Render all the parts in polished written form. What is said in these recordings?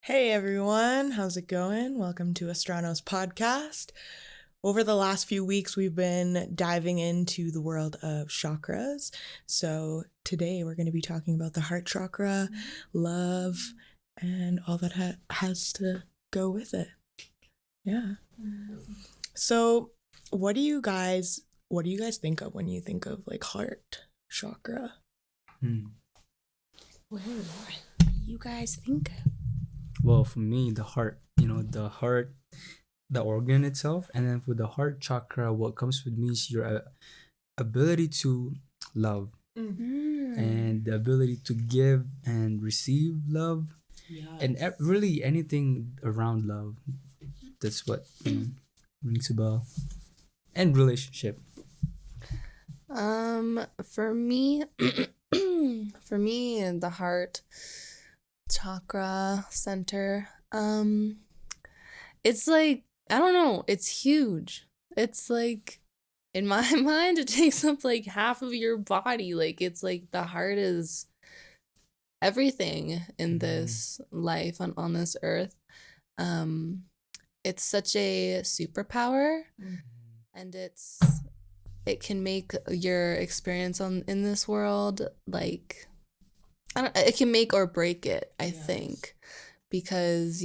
Hey everyone, how's it going? Welcome to Astrano's podcast. Over the last few weeks, we've been diving into the world of chakras. So today we're going to be talking about the heart chakra, love, and all that has to go with it. Yeah. So what do you guys think of when you think of like heart chakra? What do you guys think of? Well, for me, the heart, the organ itself. And then for the heart chakra, what comes with me is your ability to love and the ability to give and receive love. Yes. And really anything around love. That's what rings a bell. And relationship. For me, the heart chakra center, it's like, I don't know, it's huge. It's like, in my mind, it takes up like half of your body. Like, it's like the heart is everything in this life on this earth. It's such a superpower, and it can make your experience in this world, like, it can make or break it, I think. Because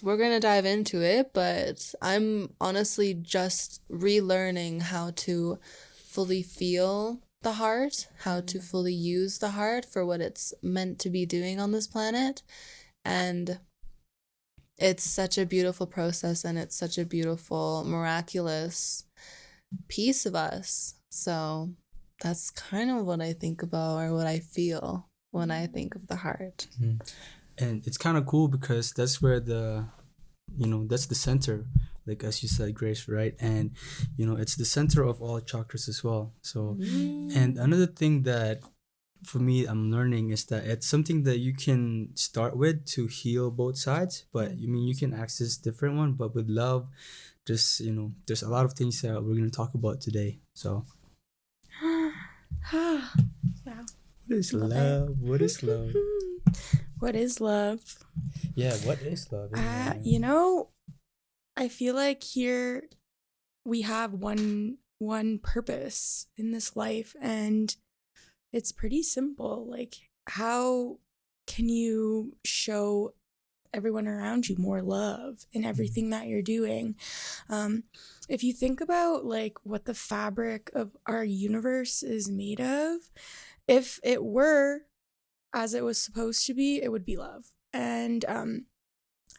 we're gonna dive into it, but I'm honestly just relearning how to fully feel the heart, how to fully use the heart for what it's meant to be doing on this planet. And it's such a beautiful process, and it's such a beautiful, miraculous piece of us. So that's kind of what I think about, or what I feel when I think of the heart. And it's kind of cool because that's where that's the center, like as you said, Grace, right? And it's the center of all chakras as well. So and another thing that for me I'm learning is that it's something that you can start with to heal both sides, but you can access different one, but with love, there's a lot of things that we're going to talk about today. So Wow. what is love? What is love? What is love? Yeah, what is love? I feel like here we have one purpose in this life, and it's pretty simple. Like, how can you show everyone around you more love in everything that you're doing? If you think about like what the fabric of our universe is made of, if it were as it was supposed to be, it would be love. And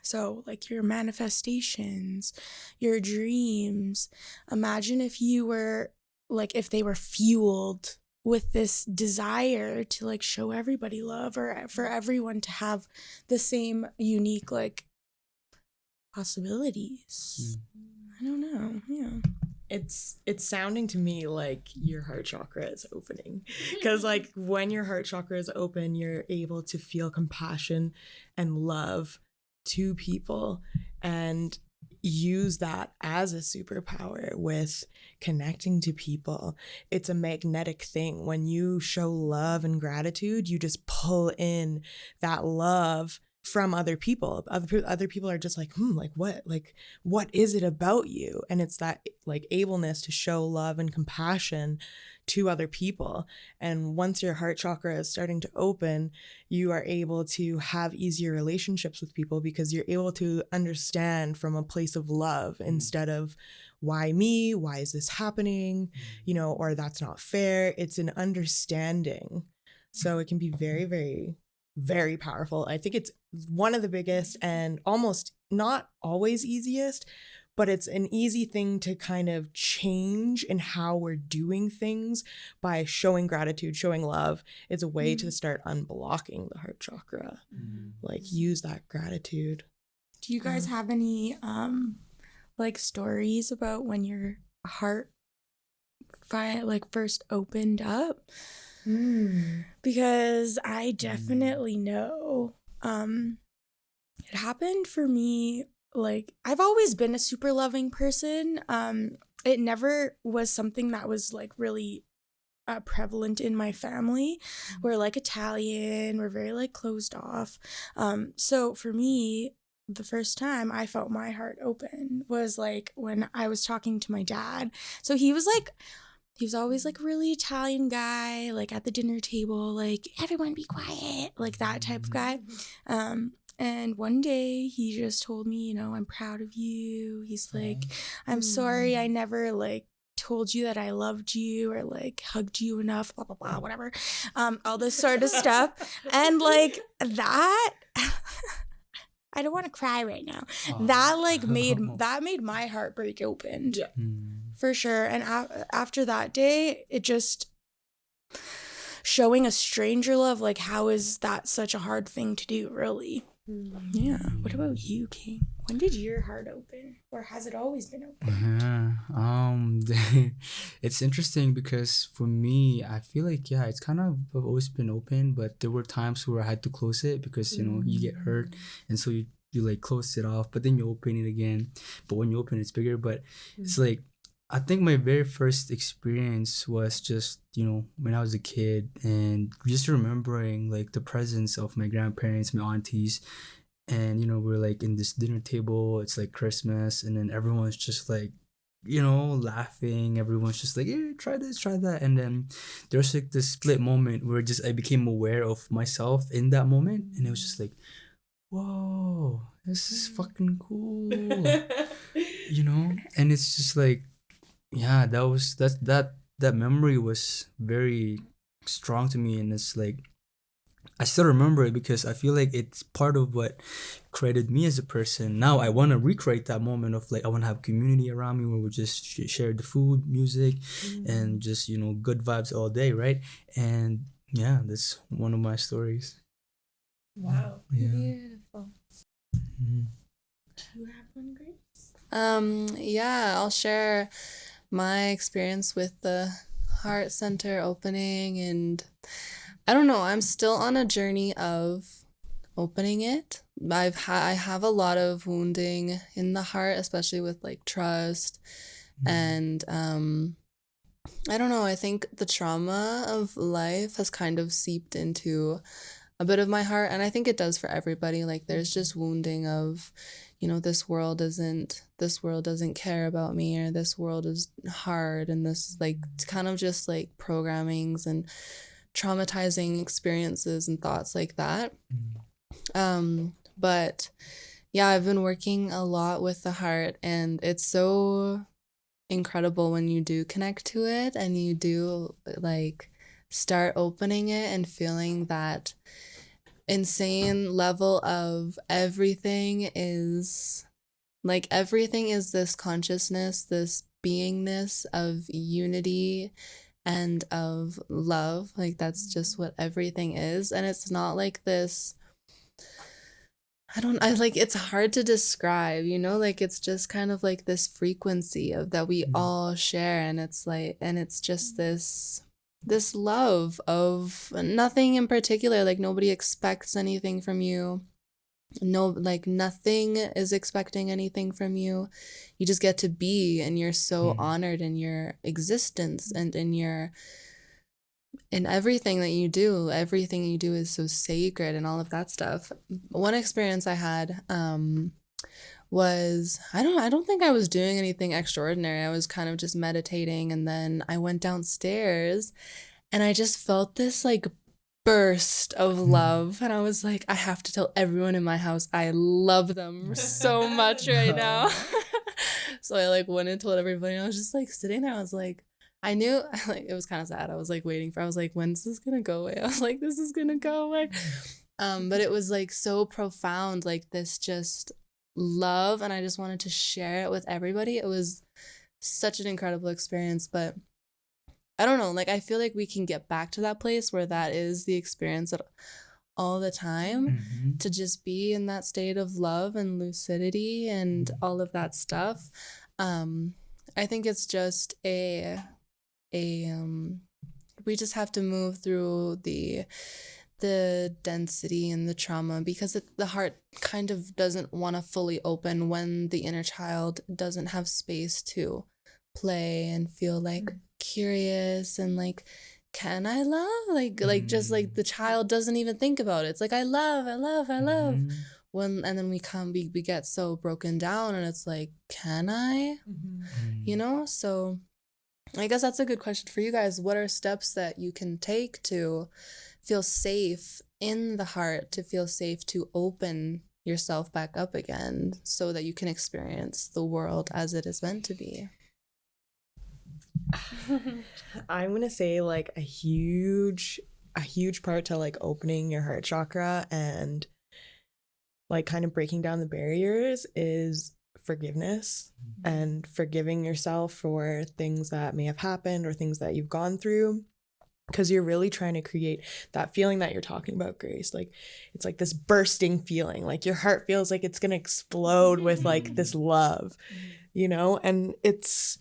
so like your manifestations, your dreams, imagine if they were fueled with this desire to like show everybody love, or for everyone to have the same unique like possibilities. I don't know. Yeah. It's sounding to me like your heart chakra is opening, because like when your heart chakra is open, you're able to feel compassion and love to people and use that as a superpower with connecting to people. It's a magnetic thing. When you show love and gratitude, you just pull in that love from other people. Other people are just like, what is it about you? And it's that like ableness to show love and compassion to other people. And once your heart chakra is starting to open, you are able to have easier relationships with people, because you're able to understand from a place of love instead of why me? Why is this happening? Or that's not fair. It's an understanding. So it can be very, very, very powerful. I think it's one of the biggest and almost not always easiest, but it's an easy thing to kind of change in how we're doing things by showing gratitude, showing love. It's a way to start unblocking the heart chakra. Like, use that gratitude. Do you guys have any like stories about when your heart first opened up? Because I definitely know. It happened for me, like, I've always been a super loving person. It never was something that was like really prevalent in my family. We're like Italian, we're very like closed off. So for me, the first time I felt my heart open was like when I was talking to my dad. So he was always like really Italian guy, like at the dinner table, like everyone be quiet, like that type of guy. And one day he just told me, you know, I'm proud of you. He's like, I'm sorry I never like told you that I loved you or like hugged you enough, blah, blah, blah, whatever. All this sort of stuff. And like that, I don't want to cry right now. That like made my heart break open. Yeah. For sure. And after that day, it just showing a stranger love, like how is that such a hard thing to do, really? Yeah. What about you, King? When did your heart open? Or has it always been open? It's interesting because for me, I feel like, yeah, it's kind of always been open, but there were times where I had to close it because, you know, you get hurt. And so you like close it off, but then you open it again. But when you open it, it's bigger. But it's like, I think my very first experience was just, you know, when I was a kid and just remembering like the presence of my grandparents, my aunties, and, you know, we're like in this dinner table, it's like Christmas, and then everyone's just like, you know, laughing. Everyone's just like, yeah, try this, try that. And then there's like this split moment where just I became aware of myself in that moment. And it was just like, whoa, this is fucking cool. You know? And it's just like, yeah, that memory was very strong to me, and it's like I still remember it because I feel like it's part of what created me as a person. Now I want to recreate that moment of like I want to have community around me where we just share the food, music, and just, you know, good vibes all day, right? And yeah, that's one of my stories. Wow. Yeah. Beautiful. Mhm. You have one, Grace? Yeah, I'll share my experience with the heart center opening, and I don't know, I'm still on a journey of opening it. I have a lot of wounding in the heart, especially with like trust, and I don't know, I think the trauma of life has kind of seeped into a bit of my heart, and I think it does for everybody. Like there's just wounding of, you know, this world doesn't care about me, or this world is hard, and this like kind of just like programmings and traumatizing experiences and thoughts like that. But yeah, I've been working a lot with the heart, and it's so incredible when you do connect to it and you do like start opening it and feeling that insane level of everything is this consciousness, this beingness of unity and of love. Like that's just what everything is. And it's not like this, it's hard to describe, you know, like it's just kind of like this frequency of that we all share, and it's like, and it's just this love of nothing in particular. Like nobody expects anything from you. No, like nothing is expecting anything from you. You just get to be, and you're so honored in your existence and in everything that you do. Everything you do is so sacred and all of that stuff. One experience I had was I don't think I was doing anything extraordinary. I was kind of just meditating, and then I went downstairs and I just felt this like burst of love, and I was like, I have to tell everyone in my house I love them so much right now. So I like went and told everybody, and I was just like sitting there. I was like, I knew, like, it was kind of sad. I was like waiting I was like, when's this gonna go away? I was like, this is gonna go away. But it was like so profound, like this just love, and I just wanted to share it with everybody. It was such an incredible experience. But I don't know, like I feel like we can get back to that place where that is the experience all the time, to just be in that state of love and lucidity and all of that stuff. I think it's just we just have to move through the density and the trauma, because the heart kind of doesn't want to fully open when the inner child doesn't have space to play and feel like curious and like, can I love? Like just like the child doesn't even think about it. It's like, I love. and then we get so broken down, and it's like, can I? You know? So I guess that's a good question for you guys. What are steps that you can take to feel safe in the heart, to feel safe to open yourself back up again so that you can experience the world as it is meant to be? I'm going to say like a huge part to like opening your heart chakra and like kind of breaking down the barriers is forgiveness and forgiving yourself for things that may have happened or things that you've gone through, because you're really trying to create that feeling that you're talking about, Grace. Like it's like this bursting feeling, like your heart feels like it's gonna explode with like this love, you know, and it's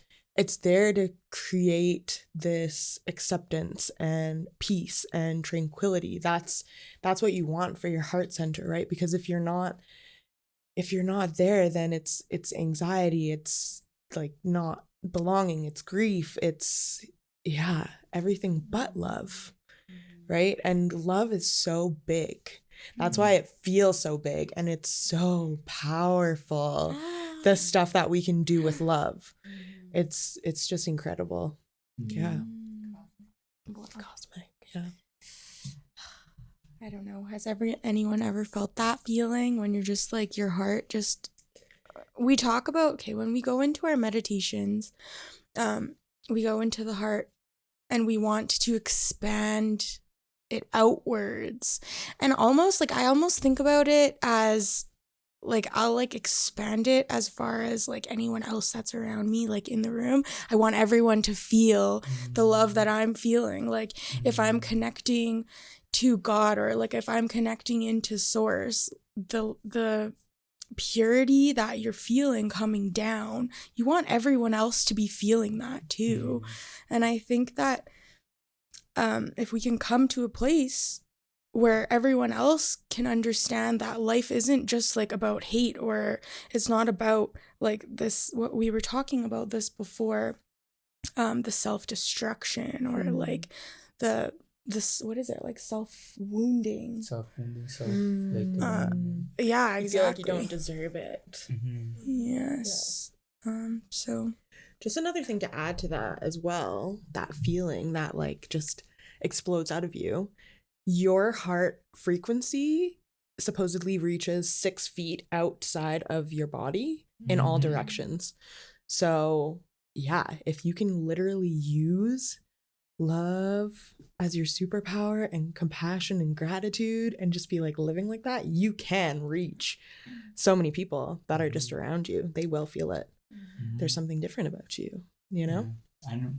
there to create this acceptance and peace and tranquility. That's what you want for your heart center, right? Because if you're not there, then it's anxiety, it's like not belonging, it's grief, it's everything but love, right? And love is so big. That's why it feels so big, and it's so powerful. The stuff that we can do with love, it's just incredible. Yeah. Cosmic. Yeah. I don't know. Has anyone ever felt that feeling when you're just like your heart just, we talk about, when we go into our meditations, we go into the heart and we want to expand it outwards. And almost like, I almost think about it as like, I'll like expand it as far as like anyone else that's around me, like in the room. I want everyone to feel the love that I'm feeling. Like if I'm connecting to God, or like if I'm connecting into source, the purity that you're feeling coming down, you want everyone else to be feeling that too. And I think that if we can come to a place where everyone else can understand that life isn't just like about hate, or it's not about like this, what we were talking about this before, the self-destruction, or like what is it, like self-wounding, yeah, exactly. You feel like you don't deserve it. Yes. So just another thing to add to that as well, that feeling that like just explodes out of you, your heart frequency supposedly reaches 6 feet outside of your body in all directions. So yeah, if you can literally use love as your superpower and compassion and gratitude and just be like living like that, you can reach so many people that are just around you. They will feel it. There's something different about you, you know? I know.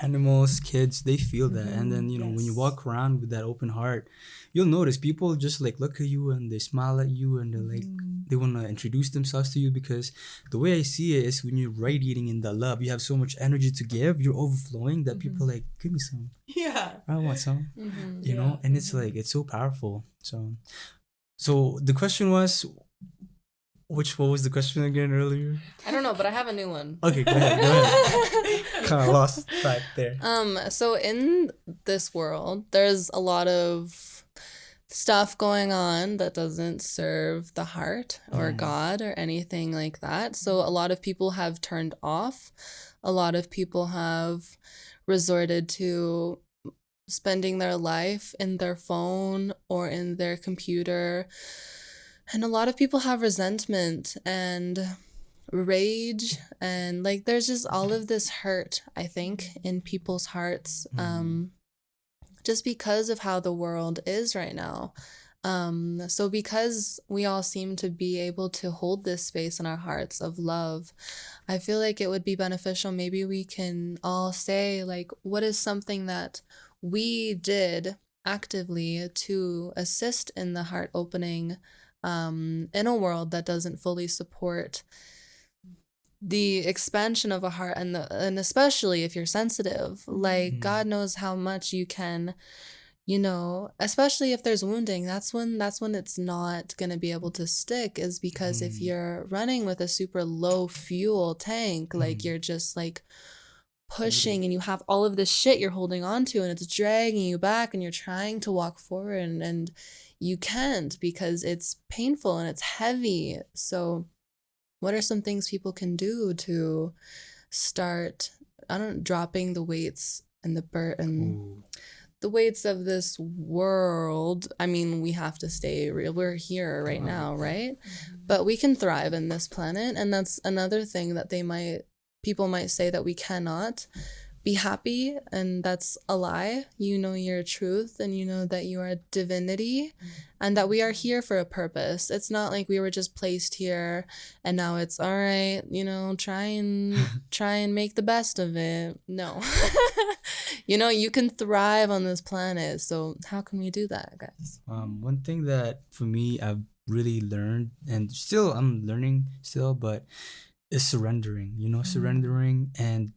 Animals, kids, they feel that. And then, you know, when you walk around with that open heart, you'll notice people just like look at you and they smile at you, and they're like, they want to introduce themselves to you, because the way I see it is when you're radiating in that love, you have so much energy to give, you're overflowing, that people are like, give me some. Yeah. I want some. You know? And it's like, it's so powerful. So the question was, what was the question again earlier? I don't know, but I have a new one. Okay, go ahead. Kind of lost track there. So in this world, there's a lot of stuff going on that doesn't serve the heart or God or anything like that. So a lot of people have turned off. A lot of people have resorted to spending their life in their phone or in their computer. And a lot of people have resentment and rage, and like there's just all of this hurt, I think, in people's hearts, just because of how the world is right now. So because we all seem to be able to hold this space in our hearts of love, I feel like it would be beneficial. Maybe we can all say, like, what is something that we did actively to assist in the heart opening in a world that doesn't fully support the expansion of a heart, and especially if you're sensitive, like God knows how much you can, you know, especially if there's wounding, that's when it's not going to be able to stick, is because if you're running with a super low fuel tank, like you're just like pushing and you have all of this shit you're holding on to and it's dragging you back and you're trying to walk forward and you can't because it's painful and it's heavy. So what are some things people can do to start, dropping the weights and the burden, the weights of this world? I mean, we have to stay real. We're here right now, right? But we can thrive in this planet. And that's another thing that people might say that we cannot be happy. And that's a lie. You know your truth and you know that you are a divinity and that we are here for a purpose. It's not like we were just placed here and now it's all right, try and make the best of it. No. You can thrive on this planet. So how can we do that, guys? One thing that for me I've really learned and still I'm learning still, but is surrendering. Surrendering and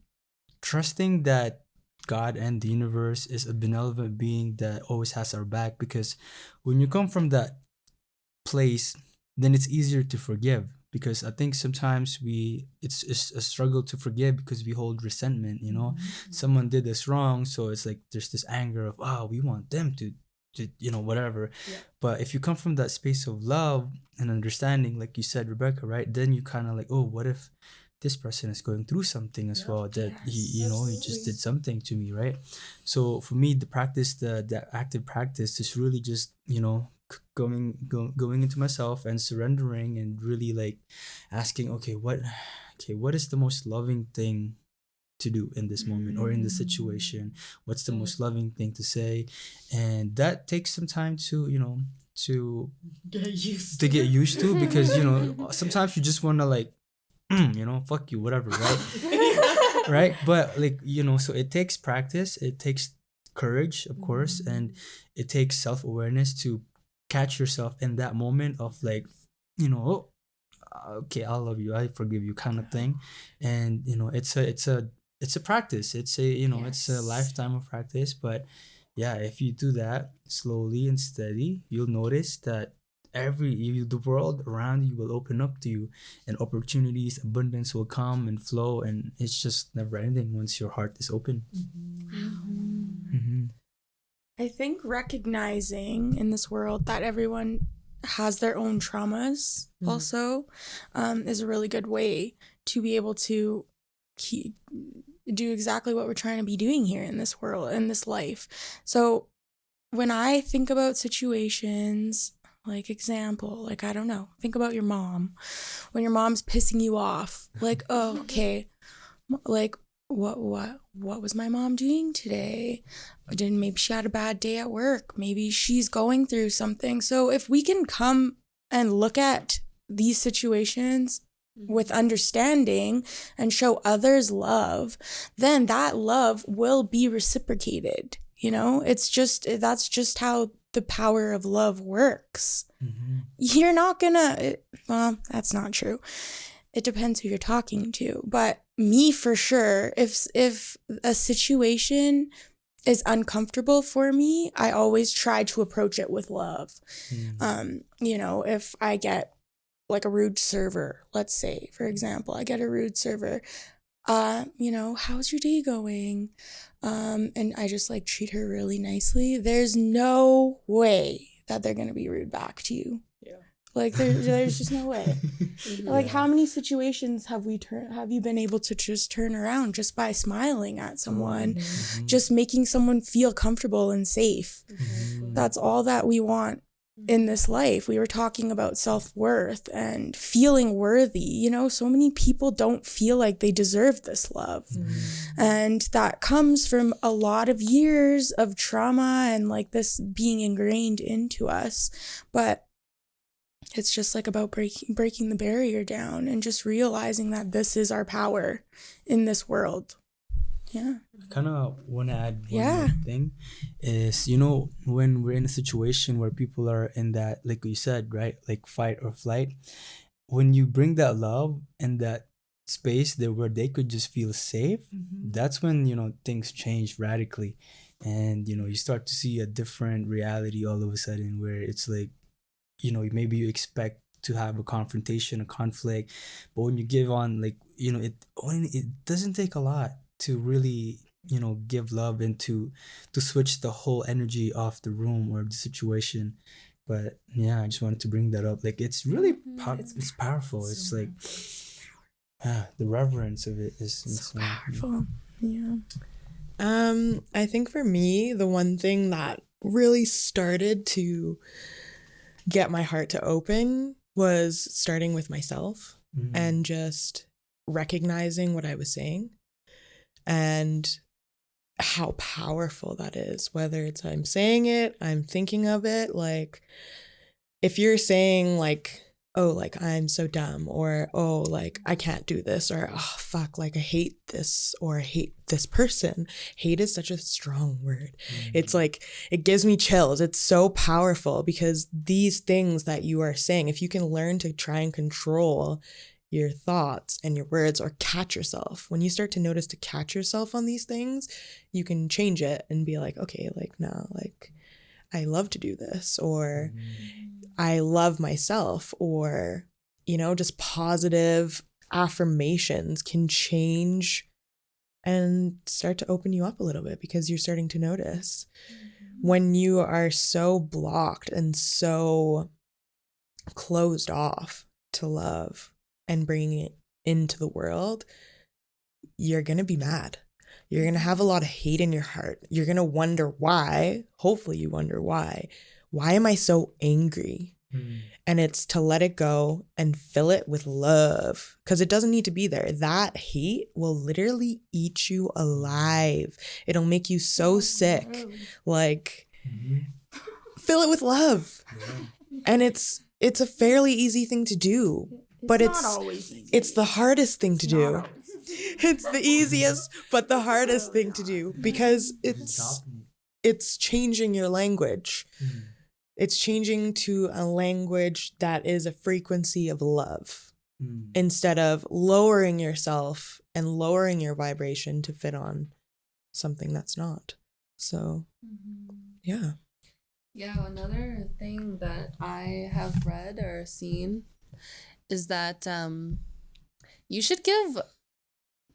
trusting that God and the universe is a benevolent being that always has our back. Because when you come from that place, then it's easier to forgive. Because I think sometimes it's a struggle to forgive because we hold resentment. Someone did us wrong, so it's like there's this anger of we want them to whatever. But if you come from that space of love and understanding, like you said, Rebecca, right, then you kind of like, what if this person is going through something as well, that he just did something to me, right? So for me, the practice, the active practice is really just going into myself and surrendering and really like asking, what is the most loving thing to do in this moment or in this situation? What's the most loving thing to say? And that takes some time to to get used to because sometimes you just want to like fuck you, whatever, right? Right? But like, so it takes practice, it takes courage, of course, and it takes self-awareness to catch yourself in that moment of like, okay, I love you, I forgive you kind of thing. And it's a practice. It's a it's a lifetime of practice. But yeah, if you do that slowly and steady, you'll notice that the world around you will open up to you and opportunities, abundance will come and flow, and it's just never ending once your heart is open. I think recognizing in this world that everyone has their own traumas also is a really good way to be able to do exactly what we're trying to be doing here in this world, in this life. So when I think about situations, like example, like, I don't know, think about your mom. When your mom's pissing you off, like, oh, okay, like, what was my mom doing today? Maybe she had a bad day at work. Maybe she's going through something. So if we can come and look at these situations with understanding and show others love, then that love will be reciprocated. That's just how the power of love works. You're not gonna, well, that's not true. It depends who you're talking to. But me, for sure, if a situation is uncomfortable for me, I always try to approach it with love. If I get like a rude server, let's say, for example, I get a rude server, how's your day going? And I just like treat her really nicely. There's no way that they're gonna be rude back to you. Like there's just no way. Like how many situations have you been able to just turn around just by smiling at someone, just making someone feel comfortable and safe? That's all that we want in this life. We were talking about self-worth and feeling worthy. So many people don't feel like they deserve this love. And that comes from a lot of years of trauma and like this being ingrained into us. But it's just like about breaking the barrier down and just realizing that this is our power in this world. Yeah. I kind of want to add one more thing is, when we're in a situation where people are in that, like you said, right, like fight or flight, when you bring that love and that space there where they could just feel safe, that's when, things change radically. And, you start to see a different reality all of a sudden where it's like, maybe you expect to have a confrontation, a conflict, but when you give on, like, it doesn't take a lot. to really, give love and to switch the whole energy of the room or the situation. But yeah, I just wanted to bring that up. Like, it's really it's powerful. It's like the reverence of it is So insane. powerful. Yeah. I think for me, the one thing that really started to get my heart to open was starting with myself and just recognizing what I was saying and how powerful that is, whether it's I'm saying it, I'm thinking of it. Like, if you're saying like, oh, like I'm so dumb, or oh, like I can't do this, or oh, fuck, like I hate this, or I hate this person. Hate is such a strong word. It's like, it gives me chills. It's so powerful because these things that you are saying, if you can learn to try and control your thoughts and your words, or catch yourself, when you start to notice to catch yourself on these things, you can change it and be like, okay, like, no, like I love to do this, or I love myself, or, just positive affirmations can change and start to open you up a little bit because you're starting to notice. When you are so blocked and so closed off to love and bringing it into the world, you're going to be mad. You're going to have a lot of hate in your heart. You're going to wonder why. Hopefully you wonder why. Why am I so angry? And it's to let it go and fill it with love, because it doesn't need to be there. That hate will literally eat you alive. It'll make you so sick. Like, fill it with love. And it's a fairly easy thing to do, but not always easy. it's the hardest thing to do. It's the easiest, but the hardest thing to do, because it's changing your language. It's changing to a language that is a frequency of love instead of lowering yourself and lowering your vibration to fit on something that's not. So, yeah. Yeah, another thing that I have read or seen is that you should give,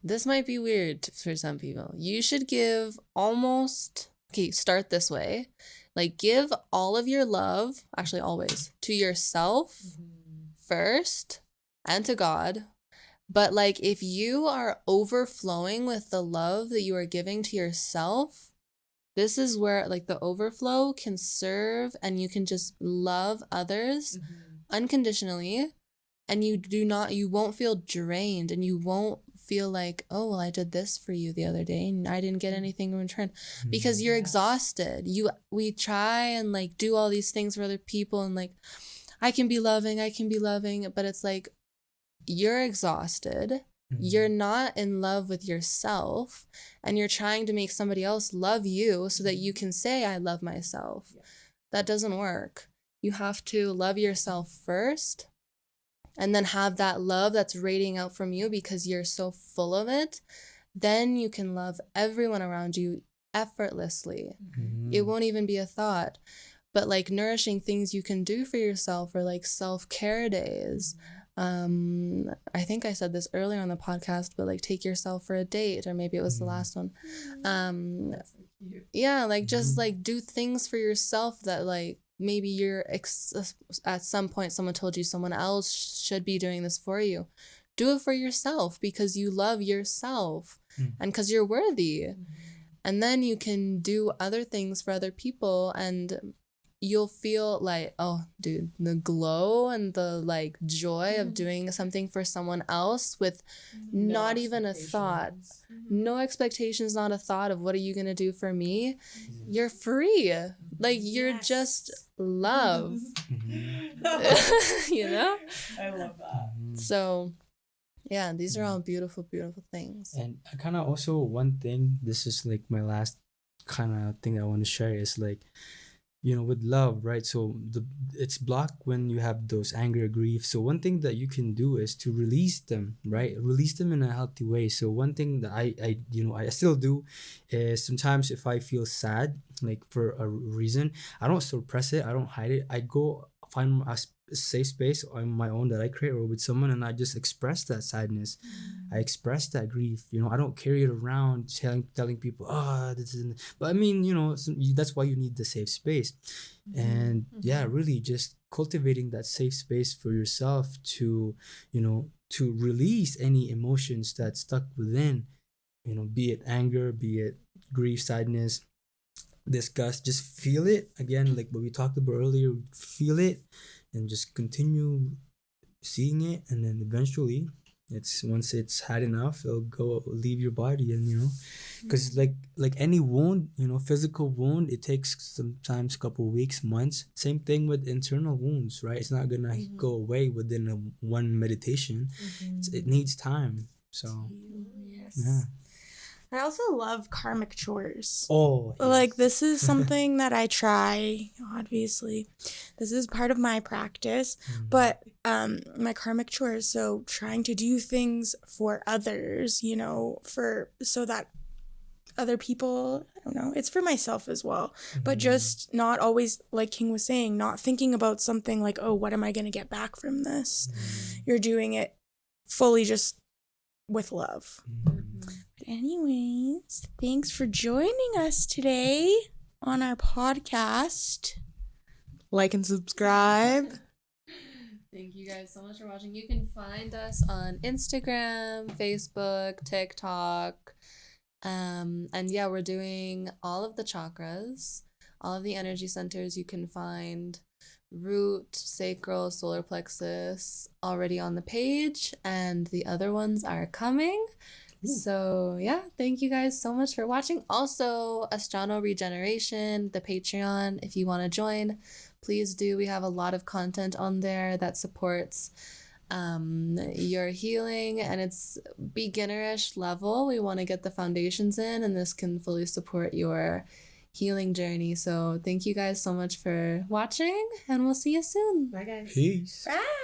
this might be weird for some people, you should give almost, okay, start this way. Like, give all of your love, actually always, to yourself first and to God. But like, if you are overflowing with the love that you are giving to yourself, this is where like the overflow can serve, and you can just love others unconditionally, and you won't feel drained, and you won't feel like, oh, well, I did this for you the other day and I didn't get anything in return, because you're exhausted. We try and like do all these things for other people, and like, I can be loving, but it's like, you're exhausted. You're not in love with yourself, and you're trying to make somebody else love you so that you can say, I love myself. That doesn't work. You have to love yourself first, and then have that love that's radiating out from you because you're so full of it. Then you can love everyone around you effortlessly. It won't even be a thought. But like, nourishing things you can do for yourself, or like self-care days. I think I said this earlier on the podcast, but like, take yourself for a date, or maybe it was the last one. Yeah, like, just like do things for yourself that like, maybe you're at some point someone told you someone else should be doing this for you. Do it for yourself because you love yourself and because you're worthy. And then you can do other things for other people, and you'll feel like, oh, dude, the glow and the like joy of doing something for someone else with not even a thought, no expectations, not a thought of what are you going to do for me. You're free. Like, you're just love. You know? I love that. So, yeah, these are all beautiful, beautiful things. And I kind of also, one thing, this is like my last kind of thing I want to share is like, with love, right? So it's blocked when you have those anger or grief. So one thing that you can do is to release them, right? Release them in a healthy way. So one thing that I still do is, sometimes if I feel sad, like for a reason, I don't suppress it, I don't hide it. I go find a safe space on my own that I create or with someone, and I just express that sadness. I express that grief. I don't carry it around telling people, this isn't. But I mean, that's why you need the safe space. And yeah, really just cultivating that safe space for yourself to, to release any emotions that's stuck within, be it anger, be it grief, sadness, disgust. Just feel it again, like what we talked about earlier. Feel it and just continue seeing it, and then eventually once it's had enough, it'll leave your body. And because like any wound, physical wound, it takes sometimes a couple weeks, months. Same thing with internal wounds, right? It's not gonna go away within one meditation. It needs time. So yeah. I also love karmic chores. Oh, yes. Like, this is something that I try, obviously. This is part of my practice, but my karmic chores, so trying to do things for others, so that other people, I don't know, it's for myself as well, but just not always, like King was saying, not thinking about something like, oh, what am I going to get back from this? You're doing it fully just with love. But anyways, thanks for joining us today on our podcast. Like and subscribe. Thank you guys so much for watching. You can find us on Instagram, Facebook, TikTok. And yeah, we're doing all of the chakras, all of the energy centers. You can find root, sacral, solar plexus already on the page, and the other ones are coming. So yeah, thank you guys so much for watching. Also, Astrano Regeneration, the Patreon, if you want to join, please do. We have a lot of content on there that supports your healing, and it's beginnerish level. We want to get the foundations in, and this can fully support your healing journey. So thank you guys so much for watching, and we'll see you soon. Bye, guys. Peace. Bye.